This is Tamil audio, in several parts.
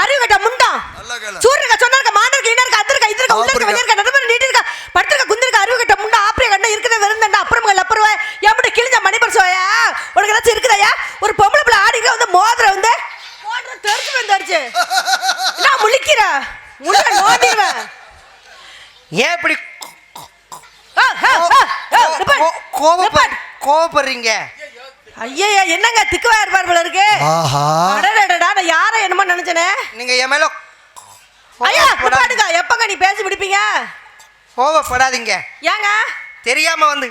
அறிவு கட்ட முண்டா சூரியக சொன்னர்க்க மானர்க்க இன்னர்க்க அந்தர்க்க இதர்க்க உள்ளர்க்க வெளியர்க்க நடுமர நீட்டிர்க்க படுத்துர்க்க குந்திர்க்க அறிவு கட்ட முண்டா ஆப்ரே கண்ண இருக்குது வெறுந்தண்டா அப்புறமங்க லப்பறவே எப்படி கிழிஞ்ச மணி பர்சோயா உனக்கு ஏதாச்சும் இருக்குதாயா ஒரு பொம்பளை பிள்ளை ஆடிக்க வந்து மோதிர வந்து மோதிர தெரிச்சு வந்துருச்சு நான் முழிக்கிற முள்ள நோண்டிடுவேன் ஏன் இப்படி கோபப்படுறீங்க? ஐயா என்னங்க திக்குவா இருப்பார் போல இருக்கு. நான் யார என்னமோ நினைச்சனே. நீங்க என் மேல ஐயா பாடுங்க. எப்பங்க நீ பேசி முடிப்பீங்க? கோபப்படாதீங்க. ஏங்க தெரியாம வந்து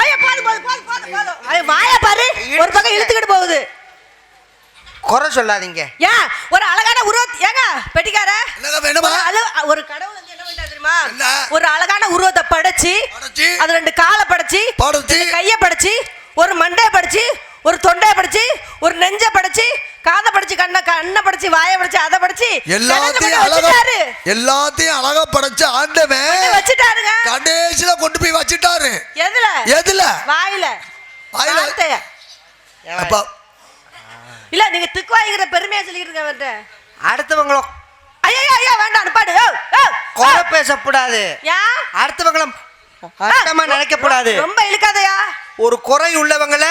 ஐயா பாடு. ஐயா வாய பாரு ஒரு பக்கம் இழுத்துக்கிட்டு போகுது. குறை சொல்லாதீங்க. ஏன் ஒரு அழகான உருவத்தை ஏங்க பெட்டிக்கார ஒரு கடவுள் வந்து என்ன பண்ணிட்டா தெரியுமா? ஒரு அழகான உருவத்தை படைச்சு அது ரெண்டு காலை படைச்சு கையை படைச்சு ஒரு மண்டையை படைச்சு ஒரு தொண்டையை படைச்சு ஒரு நெஞ்சை படைச்சு காதை படைச்சு கண்ணை படைச்சு வாயை படைச்சு அதை படைச்சு எல்லாத்தையும் அழகா படைச்சு ஆண்டவன் வச்சுட்டாருங்க. கடைசியில கொண்டு போய் வச்சுட்டாரு. எதுல வாயில அப்பா இல்ல நீங்க திக்குவாய்ங்கிற பெருமையா சொல்லிட்டு இருக்க. அடுத்தவங்களும் ஐயா வேண்டாம் அனுப்பாடு. குறை பேசக்கூடாது. அடுத்தவங்களும் நினைக்கக்கூடாது. ரொம்ப இழுக்காதயா. ஒரு குறை உள்ளவங்கள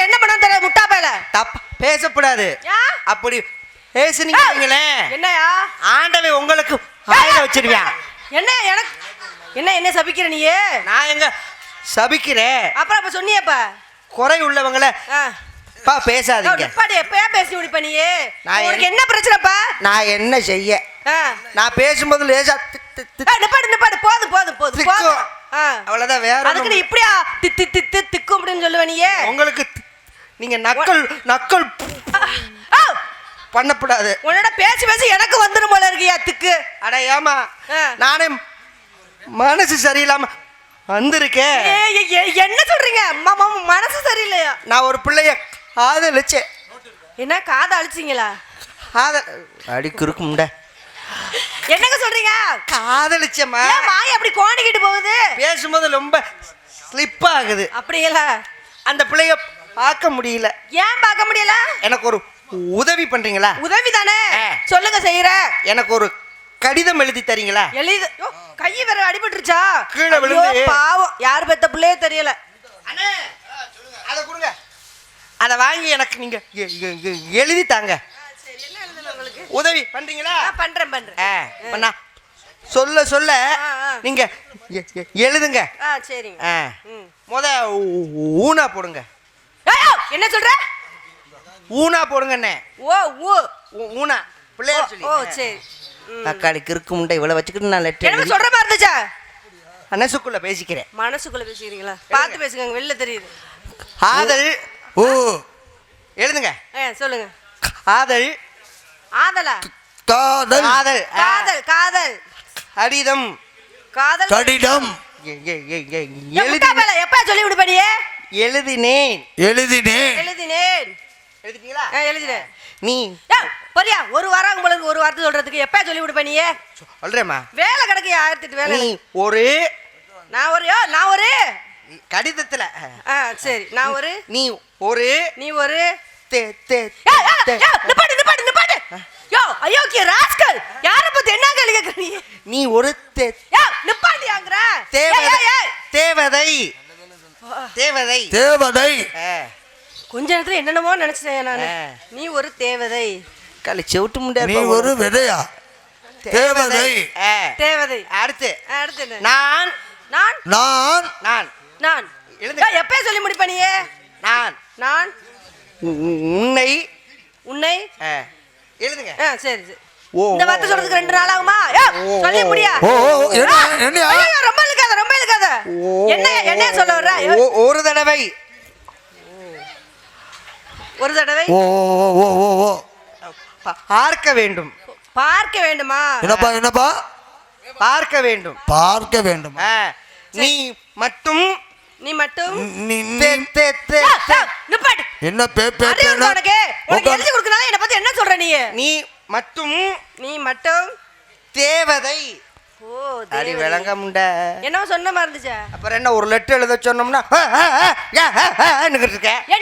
என்ன பண்ண தெரியாது முட்டா பேல பேசக்கூடாது. அப்படி பேசுனீங்களே என்னையா ஆண்டவன் உங்களுக்கு வாயில வச்சிருவேன். என்ன எனக்கு என்ன சபிக்கிற நீயே? நான் எங்க சபிக்கிறேன்? அப்புறம் அப்ப சொன்னியப்ப குறை உள்ளவங்கள பேசாதீங்க. எப்பயா பேசி முடிப்ப நீயே? உனக்கு என்ன பிரச்சனைப்பா? நான் என்ன செய்ய? நான் பேசும்போது லேசா நிப்பாடு போதும் அவ்வளவுதான். வேற அதுக்கு நீ இப்படியா திக்கு அப்படின்னு சொல்லுவ நீயே? உங்களுக்கு நீங்க நக்கல் பண்ணக்கூடாது. உன்னோட பேசி எனக்கு வந்துடும் போல இருக்கியா திக்கு. அட ஏமா நானே மனசு சரியில்லாம வந்திருக்கேன். என்ன சொல்றீங்க? மனசு சரியில்லையா? நான் ஒரு பிள்ளைய காதலிச்சேன். என்ன காதை அழிச்சிங்களா? அடிக்கு இருக்கும்ட. என்னங்க சொல்றீங்க? காதலிச்சேம்மா. வாய் அப்படி கோணிக்கிட்டு போகுது. பேசும்போது ரொம்ப ஸ்லிப் ஆகுது. அப்படிங்களா? அந்த பிள்ளைய பார்க்க முடியல. ஏன் பார்க்க முடியல? எனக்கு ஒரு உதவி பண்றீங்களா? உதவி தானே சொல்லுங்க செய்யறேன். எனக்கு ஒரு கடிதம் எழுதி தரீங்களா? கை வேற அடிபட்டுருச்சா? கீழே விழுந்து பாவம் யார் பெத்த பிள்ளையே தெரியல. அத கொடுங்க. அத வாங்கி எனக்கு நீங்க எழுதி தாங்க. உதவி பண்றீங்களா? பண்றேன். சொல்ல நீங்க எழுதுங்க. சரிங்க. ஊனா போடுங்க. என்ன சொல்ற? ஊனா போடுங்க. ஊனா பிள்ளையார் சொல்லி. ஓ சரி. தக்காளிக்கு இருக்கு முண்டை இவ்வளவு வச்சுக்கிட்டு நான் லெட்டர் என்ன சொல்ற மாதிரி இருந்துச்சா? மனசுக்குள்ள பேசிக்கிறேன். மனசுக்குள்ள பேசிக்கிறீங்களா? பார்த்து பேசுங்க, வெளில தெரியுது. ஆதல். ஓ எழுதுங்க. சொல்லுங்க. ஆதல். ஆதலா? காதல். காதல். காதல். காதல். கடிதம். காதல். கடிதம். எப்ப சொல்லி விடுப்படியே? எழுதினேன். எழுதிட்டீங்களா? எழுதினேன். நீ பொரியா ஒரு வாரம் உங்களுக்கு ஒரு வார்த்தை சொல்றதுக்கு எப்ப சொல்லி விடுப்ப நீ? சொல்றேம்மா. வேலை கிடக்கு 1008 வேலை. நீ ஒரு நான் ஒரு கடிதத்துல சரி நான் ஒரு நீ ஒரு நிப்பாடு யோ அயோக்கிய ராஸ்கல் யார பத்தி என்ன கேள்வி கேக்குற நீ ஒரு நிப்பாடியாங்கற தேவதை கொஞ்ச நேரத்துல என்னென்னமோ நினைச்சேன் நானு. நீ ஒரு தேவதை. காலி செவுட்டு முண்டை. நீ ஒரு விதையா? தேவதை. அடுத்து நான் எப்ப சொல்லி முடிப்ப நீ? நான் உன்னை எழுதுங்க. சரி இந்த வார்த்தை சொல்றதுக்கு 2 நாள் ஆகுமா? சொல்லி முடியா? ரொம்ப இழுக்காத. என்ன சொல்ல வர்ற? ஒரு தடவை பார்க்க வேண்டுமா? என்னப்பா? பார்க்க வேண்டும். நீ மட்டும் நிப்பாடு. என்ன எழுதி கொடுக்கறானே என்ன பத்தி என்ன சொல்ற நீ? நீ மட்டும் தேவதை. ஓ அடி விளங்க முண்டை. என்ன சொன்ன மாதிரி இருந்துச்சா? அப்புறம் என்ன ஒரு லெட்டர் எழுத சொன்னோம்னா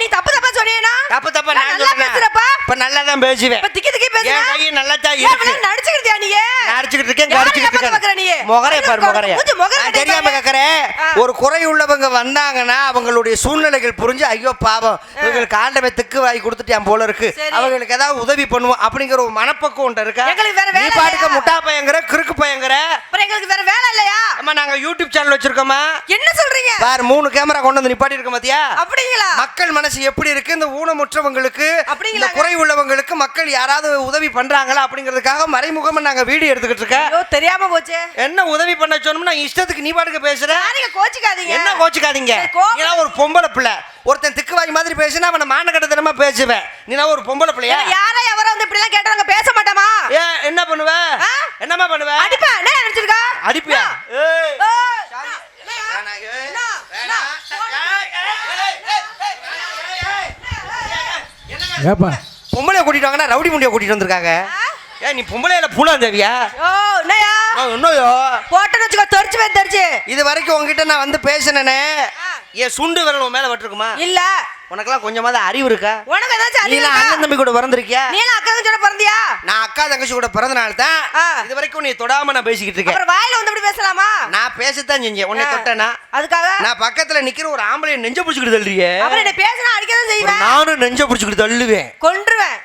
நீ தப்பா சொன்னியேனா? தப்பு தப்பா நான் நான் நல்லா சொல்றேன். பேசுறப்பா. இப்ப நல்லா தான் பேசுவேன். இப்ப திக்கி திக்கி பேசுற. என் கை நல்லா தான் ஏன் இருக்கு. இப்படி நடிச்சுக்கிட்டியா நீ? நடிச்சுக்கிட்டு இருக்கேன், யாரை கடிச்சுக்கிட்டு ஏமாத்த பாக்குற நீ? இருக்கேன். முகரைய பாரு, முகரைய. மூஞ்சி முகரை நான் கட்டி தெரியாம பாரு. கேக்குறேன். ஆ. ஒரு குறை உள்ளவங்க வந்தாங்கன்னா அவங்களுடைய சூழ்நிலைகள் புரிஞ்சு ஐயோ பாவம் இவங்களுக்கு ஆண்டவன் திக்கு வாங்கி கொடுத்துட்டான் போல இருக்கு, சரி. அவங்களுக்கு ஏதாவது உதவி பண்ணுவோம் அப்படிங்கிற ஒரு மனப்பக்குவம் உண்டு இருக்கா? எங்களுக்கு வேற நீ வேலை பாட்டுக்க இல்லையா? முட்டா பையங்கிற கிறுக்கு பையங்கிற. அப்புறம் எங்களுக்கு வேற வேலை இல்லையா? அம்மா நாங்க யூடியூப் சேனல் வச்சிருக்கோமா? என்ன சொல்றீங்க? பாரு 3 கேமரா கொண்டு வந்து நிப்பாட்டி இருக்க பாத்தியா? அப்படிங்களா? மக்கள் மனசு எப்படி இருக்கு, இந்த ஊனமுற்றவங்களுக்கு இந்த அப்படிங்களா? குறை உள்ளவங்களுக்கு மக்கள் யாராவது உதவி பண்றாங்களா அப்படிங்கிறதுக்காக மறைமுகமா நாங்க வீடியோ எடுத்துக்கிட்டு இருக்கேன். ஐயோ தெரியாம போச்சே. என்ன உதவி பண்ண சொன்னோம்னா இஷ்டத்துக்கு நீ பாட்டுக்கு பேசுற. யாரையும் கோச்சிக்காதீங்க. என்ன கோச்சுக்காதீங்க. சரி, கோவம் நீனா ஒரு பொம்பளை பிள்ளை, ஒருத்தன் திக்குவாய் மாதிரி பேசினா அவனை மானக்கட்டத்தனமா பேசுவேன். நீனா ஒரு பொம்பளை பிள்ளையா? யாரா எவரோ வந்து இப்படி எல்லாம் கேட்டாங்க பேச மாட்டோமா? ஏன் என்ன பண்ணுவ? ஆ? என்னமா பண்ணுவ? அடிப்பா என்ன நினைச்சிருக்கா? அடிப்பியா? ஏய் ஏய், சாமி. என்னையா? வேணாம், ஏய், என்ன? வேணாம். ஏப்பா பொம்பளைய கூட்டிட்டு வாங்கன்னா ரவுடி முண்டிய கூட்டிட்டு வந்திருக்காங்க. ஏன் நீ பொம்பளையில பூலாந்தேவியா? ஓ என்னையா? என்னயோ போட்டோன்னு வச்சுக்கோ, தெரிச்சு போய் தெரிச்சு. இது வரைக்கும் உங்ககிட்ட நான் வந்து பேசினேனே, என் சுண்டு விரல் உன் மேல பட்டிருக்குமா? இல்ல உனக்கெல்லாம் கொஞ்சமாவது அறிவு இருக்கா? உனக்கு ஏதாச்சும் நீ அறிவு இருக்கா? அண்ணன் தம்பி கூட பிறந்திருக்கியா? நீ எல்லாம் அக்கா தங்கச்சியோட பிறந்தியா? நான் அக்கா தங்கச்சி கூட பிறந்தனால தான் ஆ. இது வரைக்கும் நீ தொடாம நான் பேசிக்கிட்டு இருக்கேன். அப்புறம் வாயில வந்து இப்படி பேசலாமா? நான் பேசத்தான் செஞ்சேன். உன்னை தொட்டனா அதுக்காக நான் பக்கத்துல நிக்கிற ஒரு ஆம்பளை நெஞ்ச பிடிச்சிக்கிட்டு தள்ளுறியே. அப்புறம் என்ன பேசினா அடிக்கதான் செய்வேன். நானும் நெஞ்ச பிடிச்சிக்கிட்டு தள்ளுவேன். கொன்றுவேன்.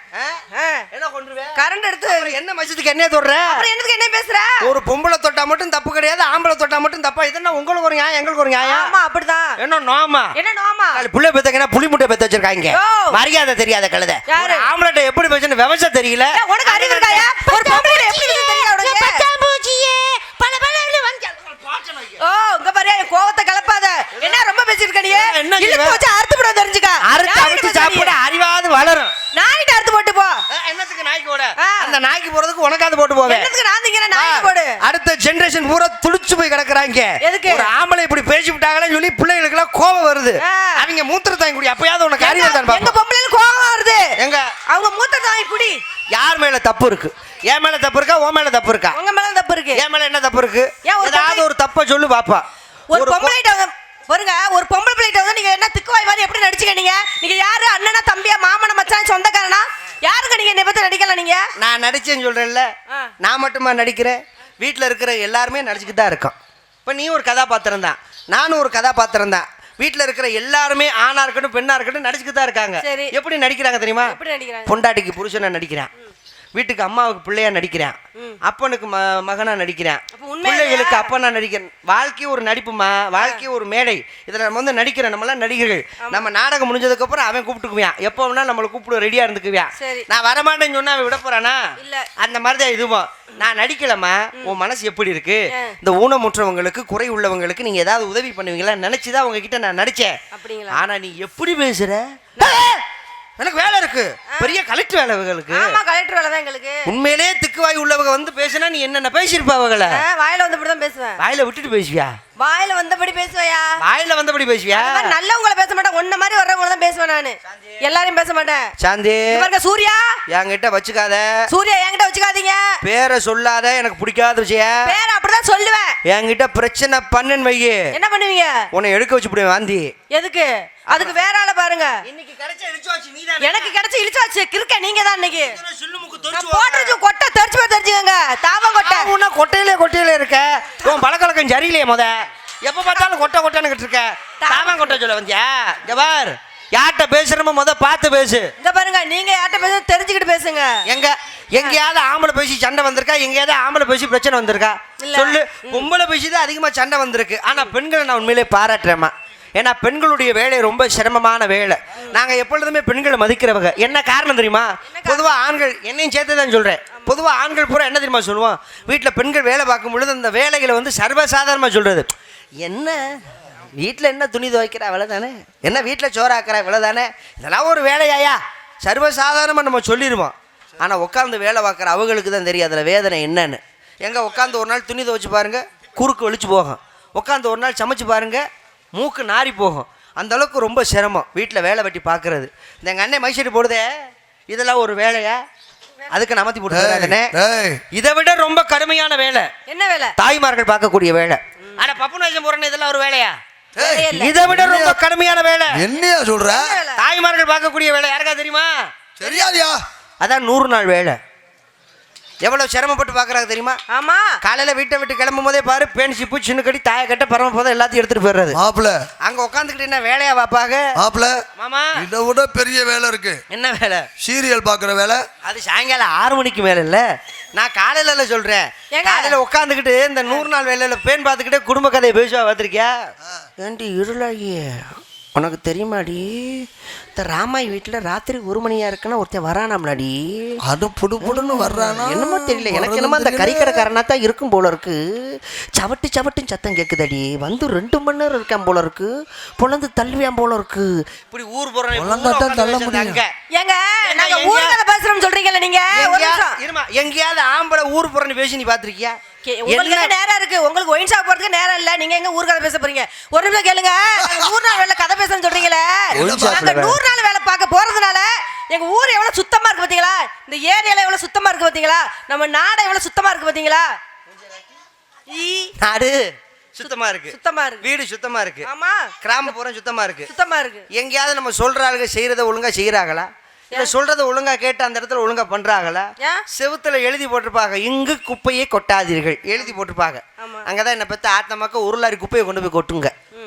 என்ன கொண்டுருவேன்? கரண்ட் எடுத்து அப்புறம் என்ன மச்சத்துக்கு என்ன தொடுற? அப்புறம் என்னதுக்கு என்ன பேசுற? ஒரு பொம்பளை தொட்டா மட்டும் தப்பு கிடையாது, ஆம்பளை தொட்டா மட்டும் தப்பா? இதென்ன உங்களுக்கு ஒரு நியாயம், எங்களுக்கு ஒரு நியாயம்? ஆமா அப்படிதான். என்ன நோமா? என்ன நோமா? புள்ள பெத்தங்கன்னா புளி முட்டை பெத்த வச்சிருக்காங்க. யோ. மரியாதை தெரியாத கழுதை. யாரு? ஆம்பளை எப்படி பேசணும் விவசாயம் தெரியல. ஏய், உனக்கு அறிவு இருக்காயா? ஒரு பொம்பளை எப்படி பேசணும் தெரியுமா உனக்கு? ஓ இங்க பாரு, என் கோவத்தை கலப்பாத. என்ன ரொம்ப பேசிட்டு இருக்க நீ? என்ன நீ? இழுத்து வச்சு அறுத்து போட தெரிஞ்சுக்க. அறுத்து அவிச்சு சாப்பிட அறிவாது வளரும். நாய்கிட்ட அறுத்து போட்டு போ. என்னத்துக்கு நாய்க்கு போட? ஆ. அந்த நாய்க்கு போறதுக்கு உனக்காவது போட்டு போவேன். என்னத்துக்கு நான் திங்கிற நாய்க்கு போடு. அடுத்த ஜெனரேஷன் பூரா துடிச்சு போய் கிடக்குறாங்க. எதுக்கு? ஒரு ஆம்பளை இப்படி பேசி விட்டாங்கன்னு சொல்லி பிள்ளைகளுக்கு எல்லாம் கோபம் வருது. ஆ. அவங்க மூத்திரத்தாங்க குடி. அப்பயாவது உனக்கு அறிவு தான் எங்க பாப்போம். பொம்பளைல கோவம் வருது. எங்க அவங்க மூத்த தாய் குடி. யார் மேல தப்பு இருக்கு? என் மேல தப்பு இருக்கா, உன் மேல தப்பு இருக்கா? உங்க மேல தப்பு இருக்கு. என் மேல என்ன தப்பு இருக்கு? ஏன் ஒரு ஏதாவது பொம்பளை- ஒரு தப்ப சொல்லு பாப்பா. ஒரு பொம்பளைட்ட வந்து பாருங்க, ஒரு பொம்பளை பிள்ளைட்ட வந்து நீங்க என்ன திக்குவாய் மாதிரி எப்படி நடிச்சுக்க? நீங்க யாரு? அண்ணனா, தம்பியா, மாமனா, மச்சான், சொந்தக்காரனா? யாருங்க நீங்க என்னை பத்தி நடிக்கல நீங்க? நான் நடிச்சேன்னு சொல்றேன்ல, ஆ. நான் மட்டுமா நடிக்கிறேன்? வீட்டில் இருக்கிற எல்லாருமே நடிச்சுக்கிட்டு தான் இருக்கோம். இப்போ நீ ஒரு கதாபாத்திரம் தான், நானும் ஒரு கதாபாத்திரம் தான். வீட்டில் இருக்கிற எல்லாருமே ஆணா இருக்கட்டும் பெண்ணா இருக்கட்டும் நடிச்சுக்கிட்டு தான் இருக்காங்க. சரி. எப்படி நடிக்கிறாங்க தெரியுமா? எப்படி நடிக்கிறாங்க? பொண்டாட்டிக்கு புருஷனா நடிக்கிறேன், வீட்டுக்கு அம்மாவுக்கு பிள்ளையா நடிக்கிறேன், அப்பனுக்கு மகனா நடிக்கிறேன், அப்ப உண்மையா பிள்ளைகளுக்கு இல்லையா? அப்பனா நடிக்கிறேன். வாழ்க்கை ஒரு நடிப்புமா, வாழ்க்கை ஒரு மேடை. இதில் நம்ம வந்து நடிக்கிறோம், நம்மளாம் நடிகர்கள். நம்ம நாடகம் முடிஞ்சதுக்கு அப்புறம் அவன் கூப்பிட்டுக்குவான், எப்போ வேணா நம்மளை கூப்பிட ரெடியா இருந்துக்குவான். சரி. நான் வரமாட்டேன்னு சொன்னா அவன் விட போறானா? இல்ல. அந்த மாதிரி தான் இதுவும். நான் நடிக்கலமா, உன் மனசு எப்படி இருக்கு? இந்த ஊனமுற்றவங்களுக்கு குறை உள்ளவங்களுக்கு நீங்க ஏதாவது உதவி பண்ணுவீங்களா நினைச்சுதான் உங்ககிட்ட நான் நடிச்சேன். அப்படிங்களா? ஆனா நீ எப்படி பேசுற? எனக்கு வேலை இருக்கு, பெரிய கலெக்டர் வேலை இவங்களுக்கு. ஆமா கலெக்டர் வேலை தான் எங்களுக்கு. உண்மையிலே திக்குவாய் உள்ளவங்க வந்து பேசினா நீ என்னென்ன பேசியிருப்ப அவங்கள? வாயில வந்து இப்படிதான் பேசுவேன். வாயில விட்டுட்டு பேசுவியா? வாயில வந்தபடி பேசுவையா? வாயில வந்தபடி பேசுவியா? அந்த மாதிரி நல்லவங்கள பேச மாட்டேன், ஒன்ன மாதிரி வர்றவங்கள தான் பேசுவேன் நானு. எல்லாரையும் பேச மாட்டேன். சாந்தி இவங்க சூர்யா, என்கிட்ட வச்சுக்காத. சூர்யா என்கிட்ட வச்சுக்காதீங்க. பேரை சொல்லாத, எனக்கு பிடிக்காத விஷயம். பேர் அப்படிதான் சொல்லுவேன். என்கிட்ட பிரச்சனை பண்ணுன்னு வையே, என்ன பண்ணுவீங்க? உன்னை எடுக்க வச்சு விடுவேன் வாந்தி. எதுக்கு? அதுக்கு வேற ஆளை பாருங்க. இன்னைக்கு கிடைச்ச இழுச்சாச்சு நீதான். எனக்கு கிடைச்ச இழுச்சாச்சு கிறுக்க நீங்க தான் இன்னைக்கு. சில்லுமுக்கு நான் போட்டுச்சு கொட்டை தெரிச்சு போய் தெரிஞ்சுக்கங்க. தாவம் கொட்டை. உன்ன கொட்டையில இருக்க. உன் பழக்கழக்கம் சரியில்லையே முத. எப்ப பார்த்தாலும் கொட்டை கொட்டைன்னு இருக்க. தாவம் கொட்டை சொல்ல வந்தியா? இங்க பார், யார்கிட்ட பேசுறமோ முத பார்த்து பேசு. இந்த பாருங்க, நீங்க யார்கிட்ட பேச தெரிஞ்சுக்கிட்டு பேசுங்க. எங்கேயாவது ஆம்பளை பேசி சண்டை வந்திருக்கா? எங்கேயாவது ஆம்பளை பேசி பிரச்சனை வந்திருக்கா? இல்ல. சொல்லு. பொம்பளை பேசி தான் அதிகமா சண்டை வந்திருக்கு. ஆனா பெண்களை நான் உண்மையிலே பாராட்டுறேம்மா. ஏன்னா பெண்களுடைய வேலை ரொம்ப சிரமமான வேலை. நாங்கள் எப்பொழுதுமே பெண்களை மதிக்கிறவங்க. என்ன காரணம் தெரியுமா? பொதுவாக ஆண்கள், என்னையும் சேர்த்து தான் சொல்கிறேன், பொதுவாக ஆண்கள் பூரா என்ன தெரியுமா சொல்லுவோம்? வீட்டில் பெண்கள் வேலை பார்க்கும் பொழுது அந்த வேலைகளை வந்து சர்வசாதாரணமாக சொல்கிறது. என்ன வீட்டில் என்ன துணி துவைக்கிற அவ்வளோ தானே, என்ன வீட்டில் சோறாக்குற இவ்வளோ தானே, இதெல்லாம் ஒரு வேலையாயா, சர்வசாதாரணமாக நம்ம சொல்லிடுவோம். ஆனால் உட்காந்து வேலை பார்க்குற அவங்களுக்கு தான் தெரியும் அதில் வேதனை என்னன்னு. எங்கே உட்காந்து ஒரு நாள் துணி துவைச்சு பாருங்கள், குறுக்கு வலிச்சு போகும். உட்காந்து ஒரு நாள் சமைச்சு பாருங்கள், மூக்கு நாரி போகும். அந்த அளவுக்கு ரொம்ப சிரமம் வீட்டில் வேலை வெட்டி பார்க்கறது. இந்த எங்கள் அண்ணன் மைசெட்டு போடுதே, இதெல்லாம் ஒரு வேலையா? அதுக்கு நமத்தி போட்டு இதை விட ரொம்ப கடுமையான வேலை என்ன வேலை? தாய்மார்கள் பார்க்கக்கூடிய வேலை. ஆனால் பப்பு நேசம் போறேன்னு இதெல்லாம் ஒரு வேலையா? வேலையே இல்ல. இதை விட ரொம்ப கடுமையான வேலை என்னையா சொல்ற? தாய்மார்கள் பார்க்கக்கூடிய வேலை யாருக்கா தெரியுமா? தெரியாதியா? அதான் 100 நாள் வேலை. எவ்வளவு சிரமப்பட்டு பாக்குறாங்க தெரியுமா? ஆமா. காலையில வீட்டை விட்டு கிளம்பும் போதே பாரு, பேன் சிப்பு சின்ன கடி தாய கட்ட பரம போதும் எல்லாத்தையும் எடுத்துட்டு போயிடுறது. மாப்பிள அங்க உட்காந்துக்கிட்டு என்ன வேலையா பாப்பாங்க? மாப்பிள மாமா இதை விட பெரிய வேலை இருக்கு. என்ன வேலை? சீரியல் பாக்குற வேலை. அது சாயங்காலம் 6 மணிக்கு மேல இல்ல, நான் காலையில சொல்றேன். காலையில உட்காந்துக்கிட்டு இந்த 100 நாள் வேலையில பேன் பார்த்துக்கிட்டே குடும்ப கதையை பேசுவா பார்த்திருக்கியா? ஏண்டி இருளாகிய உனக்கு தெரியுமாடி, இந்த ராமாய் வீட்டுல ராத்திரி 1 மணியா இருக்குன்னா ஒருத்தன் வரானாம்லாடி. அது புடு புடுன்னு வர்றானா என்னமோ தெரியல, எனக்கு என்னமோ அந்த கறிக்கடைக்காரனா தான் இருக்கும் போல இருக்கு. சவட்டு சவட்டுன்னு சத்தம் கேக்குதடி, வந்து 2 மணி நேரம் இருக்கான் போல இருக்கு, பொழந்து தள்ளுவியான் போல இருக்கு. இப்படி ஊர் போற தள்ள முடியும். ஏங்க நாங்க ஊர்ல பேசுறோம் சொல்றீங்கல்ல நீங்க. ஒரு நிமிஷம் இருமா, எங்கேயாவது ஆம்பளை ஊர் போறன்னு பேசி நீ பாத்திருக்கியா? உங்களுக்கு நேரம் இருக்கு, உங்களுக்கு ஒயின் ஷாப் போறதுக்கு நேரம் இல்ல. நீங்க எங்க ஊர் கதை பேச போறீங்க? ஒரு நிமிஷம் கேளுங்க. நாங்க 100 நாள் வேலை கதை பேசணும்னு சொல்றீங்களே, நாங்க 100 நாள் வேலை பார்க்க போறதுனால எங்க ஊர் எவ்வளவு சுத்தமா இருக்கு பாத்தீங்களா? இந்த ஏரியால எவ்வளவு சுத்தமா இருக்கு பாத்தீங்களா? நம்ம நாடு எவ்வளவு சுத்தமா இருக்கு பாத்தீங்களா? நாடு சுத்தமா இருக்கு, சுத்தமா இருக்கு, வீடு சுத்தமா இருக்கு, ஆமா, கிராமப்புறம் சுத்தமா இருக்கு, சுத்தமா இருக்கு. எங்கேயாவது நம்ம சொல்ற ஆளுங்க செய்யறத ஒழுங்கா செய்யறாங்களா? இல்ல சொல்றத ஒழுங்கா கேட்டு அந்த இடத்துல ஒழுங்கா பண்றாங்களா? செவுத்துல எழுதி போட்டிருப்பாங்க, இங்கு குப்பையை கொட்டாதீர்கள் எழுதி போட்டிருப்பாங்க. அங்கதான் என்ன பத்தி ஆத்தமாக்க 1 லாரி குப்பையை கொண்டு போய் கொட்டுங்க.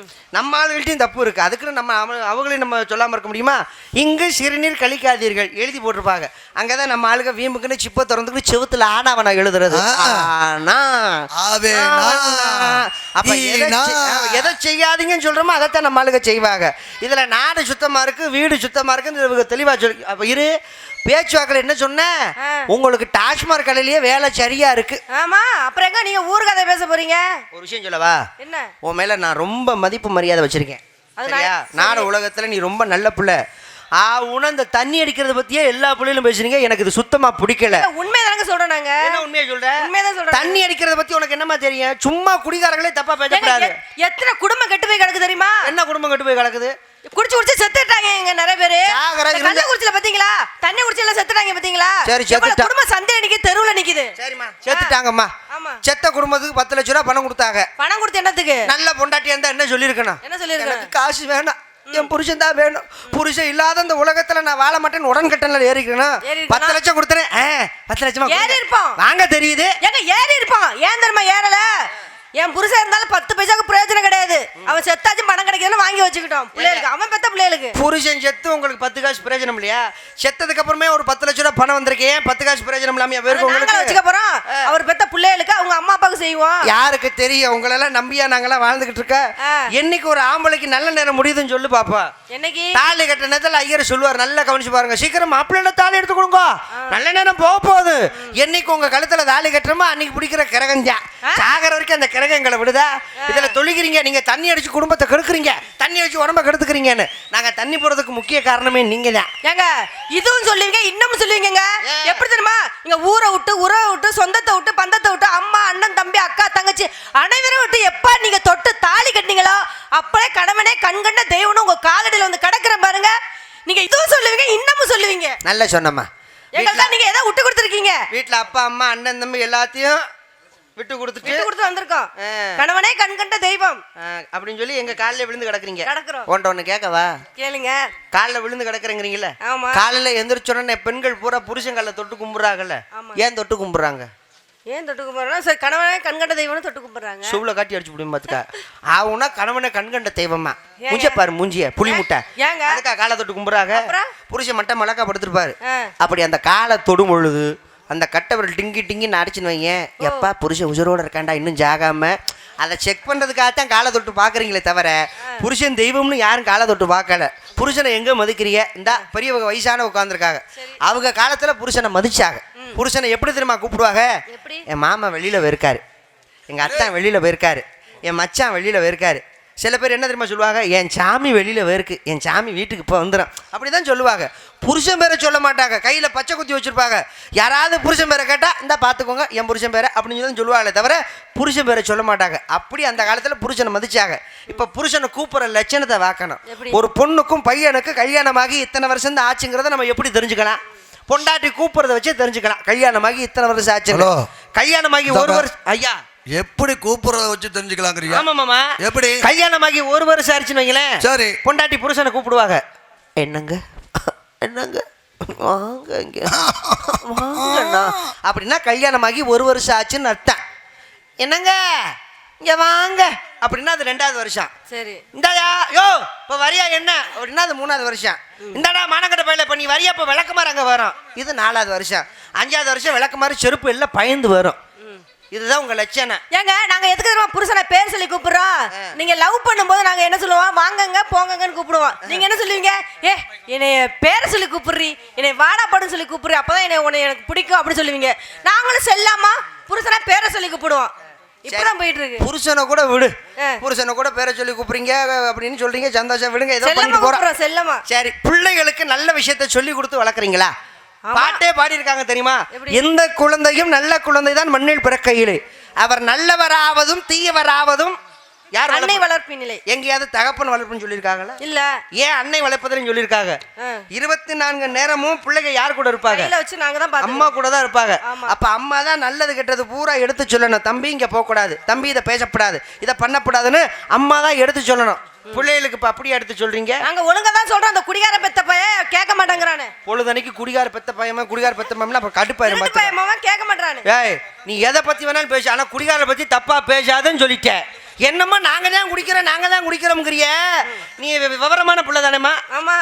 நம்ம ஆளுகள்ட்டையும் தப்பு இருக்கு, அதுக்குன்னு நம்ம அவங்களையும் நம்ம சொல்லாம இருக்க முடியுமா? இங்கு சிறுநீர் கழிக்காதீர்கள் எழுதி போட்டிருப்பாங்க. அங்கதான் நம்ம ஆளுங்க வீம்புக்குன்னு சிப்ப திறந்துக்கிட்டு செவுத்துல ஆனாவனா எழுதுறது. அப்ப எதை செய்யாதீங்கன்னு சொல்றோமோ அதைத்தான் நம்ம ஆளுங்க செய்வாங்க. இதுல நாடு சுத்தமா இருக்கு, வீடு சுத்தமா இருக்குன்னு தெளிவா சொல்லி அப்ப இரு பேச்சுவாக்கில் என்ன சொன்ன, உங்களுக்கு டாஸ்மாக் கடையிலேயே வேலை சரியா இருக்கு. ஆமா, அப்புறம் எங்க நீங்க ஊர் கதை பேச போறீங்க? ஒரு விஷயம் சொல்லவா? என்ன? உன் மேல நான் ரொம்ப மதிப்பு மரியாதை வச்சிருக்கேன். சரியா? நாடு உலகத்துல நீ ரொம்ப நல்ல புள்ள. உணர்ந்த தண்ணி அடிக்கிறத பத்தியே எல்லா புள்ளையிலும் பேசுறீங்க, எனக்கு இது சுத்தமா பிடிக்கல. உண்மைதானங்க சொல்றோம் நாங்க. என்ன உண்மையா சொல்றேன்? உண்மைதான் சொல்றேன். தண்ணி அடிக்கிறத பத்தி உனக்கு என்னமா தெரியும்? சும்மா குடிகாரங்களே தப்பா பேசக்கூடாது. எத்தனை குடும்பம் கெட்டு போய் கிடக்கு தெரியுமா? என்ன குடும்பம் கெட்டு போய் கிடக்குது? குடிச்சு குடிச்சு செத்துட்டாங்க இங்க நிறைய பேரு. கள்ள குடிச்சல பாத்தீங்களா? தண்ணி குடிச்சல செத்துட்டாங்க பாத்தீங்களா? சரி, செத்துட்டா. குடும்பம் சந்தையில நிக்க, தெருவுல நிக்குது. சரிமா, செத்துட்டாங்கம்மா. செத்த குடும்பத்துக்கு 10 லட்சம் ரூபாய் பணம் கொடுத்தாங்க. பணம் கொடுத்து என்னத்துக்கு? நல்ல பொண்டாட்டியா இருந்தா என்ன சொல்லிருக்கணும்? என்ன சொல்லிருக்கணும்? எனக்கு காசு வேணாம், என் புருஷன் தான் வேணும், புருஷன் இல்லாத இந்த உலகத்துல நான் வாழ மாட்டேன்னு உடன் கட்டல ஏறிக்கணும். 10 லட்சம் கொடுத்தேன். 10 லட்சமா ஏறி இருப்போம் வாங்க தெரியுது. எங்க ஏறி இருப்போம்? ஏன் தெரியுமா ஏறல? என் புருஷன் இருந்தாலும் 10 பைசாக்கு பிரயோஜனம் கிடையாது. அவன் செத்தாச்சும் பணம் கிடைக்குதுன்னு வாங்கி வச்சுக்கிட்டோம் பிள்ளைகளுக்கு. அவன் பெத்த பிள்ளைகளுக்கு. புருஷன் செத்து உங்களுக்கு 10 காசு பிரயோஜனம் இல்லையா? செத்ததுக்கு அப்புறமே ஒரு 10 லட்சம் ரூபாய் பணம் வந்திருக்கேன், 10 காசு பிரயோஜனம் இல்லாம உங்களுக்கு வச்சுக்க போறோம். அவர் பெத்த பிள்ளைகளுக்கு அவங்க அம்மா அப்பாவுக்கு செய்வோம். யாருக்கு தெரியும்? உங்களெல்லாம் நம்பியா நாங்கெல்லாம் வாழ்ந்துகிட்டு இருக்க. என்னைக்கு ஒரு ஆம்பளைக்கு நல்ல நேரம் முடியுதுன்னு சொல்லு பாப்பா. என்னைக்கு? தாலி கட்ட நேரத்தில் ஐயர் சொல்லுவார், நல்லா கவனிச்சு பாருங்க, சீக்கிரம் மாப்பிள்ளை தாலி எடுத்து கொடுங்க, நல்ல நேரம் போக போகுது. என்னைக்கு உங்க கழுத்துல தாலி கட்டுறோமோ அன்னைக்கு பிடிக்கிற கிரகஞ்சா சாகர வரைக்கும் அந்த கிரகங்களை விடுதா? இதுல தொழுகிறீங்க, நீங்க தண்ணி அடிச்சு குடும்பத்தை கெடுக்குறீங்க, தண்ணி அடிச்சு உடம்ப கெடுத்துக்கிறீங்கன்னு. நாங்க தண்ணி போறதுக்கு முக்கிய காரணமே நீங்க தான். ஏங்க இதுவும் சொல்லுவீங்க, இன்னமும் சொல்லுவீங்க. எப்படி தெரியுமா? இங்க ஊரை விட்டு, உறவை விட்டு, சொந்தத்தை விட்டு, பந்தத்தை விட்டு, அம்மா அண்ணன் தம்பி அக்கா தங்கச்சி அனைவரும் விட்டு எப்ப நீங்க தொட்டு தாலி கட்டினீங்களோ அப்பளே கணவனே கண்கண்ட தெய்வம்னு உங்க காலடியில வந்து கிடக்குற பாருங்க. நீங்க இதுவும் சொல்லுவீங்க, இன்னமும் சொல்லுவீங்க. நல்ல சொன்னம்மா. எங்கள்தான் நீங்க ஏதோ விட்டு கொடுத்துருக்கீங்க. வீட்டுல அப்பா அம்மா அண்ணன் தம்பி எல்லாத்தையும் விட்டு கொடுத்து வந்திருக்கோம். கணவனே கண்கண்ட தெய்வம் அப்படின்னு சொல்லி எங்க காலில் விழுந்து கிடக்குறீங்க. கிடக்குறோம். ஒன்று கேட்கவா? கேளுங்க. காலில் விழுந்து கிடக்குறீங்களா? காலையில எந்திரிச்சோடனே பெண்கள் பூரா புருஷன் காலில் தொட்டு கும்பிடுறாங்கல்ல, ஏன் தொட்டு கும்பிடுறாங்க? ஏன் தொட்டு கும்பிடுறாங்க? சரி, கணவனே கண்கண்ட தெய்வம்னு தொட்டு கும்பிடுறாங்க. சூவுல காட்டி அடிச்சு முடியும் பாத்துக்கா. ஆவுனா கணவனே கண்கண்ட தெய்வமா? மூஞ்ச பாரு, மூஞ்சிய புளி முட்டை. அதுக்கா காலை தொட்டு கும்பிடுறாங்க? புருஷன் மட்டும் மலக்கா படுத்துருப்பாரு. அப்படி அந்த காலை தொடும் பொழுது அந்த கட்டவர்கள் டிங்கி டிங்கின்னு அடிச்சுன்னு வைங்க, எப்பா புருஷன் உசுரோட இருக்காண்டா இன்னும் ஜாகாம, அதை செக் பண்ணுறதுக்காகத்தான் காலை தொட்டு பார்க்குறீங்களே தவிர புருஷன் தெய்வம்னு யாரும் காலை தொட்டு பார்க்கல. புருஷனை எங்கே மதிக்கிறீங்க? இந்த பெரியவங்க வயசான உட்காந்துருக்காங்க, அவங்க காலத்தில் புருஷனை மதிச்சாங்க. புருஷனை எப்படி தெரியுமா கூப்பிடுவாங்க? என் மாமா வெளியில் போயிருக்காரு, எங்கள் அத்தான் வெளியில் போயிருக்காரு, என் மச்சான் வெளியில் போயிருக்காரு. சில பேர் என்ன தெரியுமா சொல்லுவாங்க? என் சாமி வெளியில் போயிருக்கு, என் சாமி வீட்டுக்கு இப்போ வந்துடும், அப்படி தான் சொல்லுவாங்க. புருஷன் பேரை சொல்ல மாட்டாங்க, கையில் பச்சை குத்தி வச்சுருப்பாங்க. யாராவது புருஷன் பேரை கேட்டால் இந்த பார்த்துக்கோங்க என் புருஷன் பேரை அப்படின்னு சொல்லி சொல்லுவாங்களே தவிர புருஷன் பேரை சொல்ல மாட்டாங்க. அப்படி அந்த காலத்தில் புருஷனை மதிச்சாங்க. இப்போ புருஷனை கூப்பிட்ற லட்சணத்தை வாக்கணும். ஒரு பொண்ணுக்கும் பையனுக்கும் கல்யாணமாகி இத்தனை வருஷம் தான் ஆச்சுங்கிறத நம்ம எப்படி தெரிஞ்சுக்கலாம்? பொண்டாட்டி கூப்பிட்றத வச்சு தெரிஞ்சுக்கலாம். கல்யாணமாகி இத்தனை வருஷம் ஆச்சு, கல்யாணமாகி ஒரு வருஷம். ஐயா எப்படி கூப்பிடுறத வச்சு தெரிஞ்சுக்கலாங்கிறியா? ஆமா மாமா. எப்படி? கல்யாணமாகி ஒரு வருஷம் ஆச்சுன்னு வைங்களேன். சரி. பொண்டாட்டி புருஷனை கூப்பிடுவாங்க. என்னங்க என்னங்க வாங்க இங்க வாங்கண்ணா அப்படின்னா கல்யாணமாகி ஒரு வருஷம் ஆச்சுன்னு அர்த்தம். என்னங்க இங்க வாங்க அப்படின்னா அது 2வது வருஷம். சரி. இந்தாயா யோ இப்போ வரியா என்ன அப்படின்னா அது 3வது வருஷம். இந்தாடா மானக்கட்ட பயில பண்ணி வரியா இப்போ விளக்குமாறு அங்கே வரும், இது 4வது வருஷம். 5வது வருஷம் விளக்குமாறு செருப்பு எல்லாம் பயந்து வரும். இதுதான் உங்க லட்சணம். ஏங்க நாங்க எதுக்கு தெரியுமா புருஷனை பேர் சொல்லி கூப்பிடுறோம்? நீங்க லவ் பண்ணும்போது நாங்க என்ன சொல்லுவோம்? வாங்கங்க போங்கங்கன்னு கூப்பிடுவோம். நீங்க என்ன சொல்லுவீங்க? ஏ என்னைய பேர் சொல்லி கூப்பிடுறி, என்னை வாடா படுன்னு சொல்லி கூப்பிடுறி, அப்பதான் என்னை எனக்கு பிடிக்கும் அப்படி சொல்லுவீங்க. நாங்களும் செல்லாமா புருஷனை பேரை சொல்லி கூப்பிடுவோம். இப்பதான் போயிட்டு இருக்கு. புருஷனை கூட விடு, புருஷனை கூட பேரை சொல்லி கூப்பிடுறீங்க அப்படின்னு சொல்றீங்க, சந்தோஷம் விடுங்க. ஏதோ பண்ணிட்டு போறோம் செல்லமா. சரி, பிள்ளைகளுக்கு நல்ல விஷயத்த சொல்லி கொடுத்து வளர்க்குறீங்களா? பாட்டே பாடி இருக்காங்க தெரியுமா? எந்த குழந்தையும் நல்ல குழந்தை தான் மண்ணில் பிறக்கையிலே அவர் நல்லவராவதும் தீயவராவதும் யார் அன்னை வளர்ப்பினிலே. எங்கேயாவது தகப்பன் வளர்ப்புன்னு சொல்லியிருக்காங்களா? இல்ல. ஏன் அன்னை வளர்ப்பதுன்னு சொல்லியிருக்காங்க? 24 நேரமும் பிள்ளைங்க யார் கூட இருப்பாங்க? அம்மா கூட தான் இருப்பாங்க. அப்ப அம்மா தான் நல்லது கெட்டது பூரா எடுத்து சொல்லணும். தம்பி இங்க போக கூடாது, தம்பி இதை பேசக்கூடாது, இதை பண்ணக்கூடாதுன்னு அம்மா தான் எடுத்து சொல்லணும். பிள்ளைகளுக்கு இப்ப அப்படியே எடுத்து சொல்றீங்க? நாங்க ஒழுங்கா தான் சொல்றோம். அந்த குடிகார பெத்த பையன் கேட்க மாட்டேங்கிறானே. பொழுதனைக்கு குடிகார பெத்த பையன் குடிகார பெத்த பையன் அப்ப கடுப்பாயிரும். கேட்க மாட்டானே. ஏய் நீ எதை பத்தி வேணாலும் பேச, ஆனா குடிகார பத்தி தப்பா பேசாதுன்னு சொல்லிட்டேன். என்னம்மா நாங்க தான் குடிக்கிறோம்ங்கிறிய? நீ விவரமான பிள்ளை தானேம்மா? ஆமா.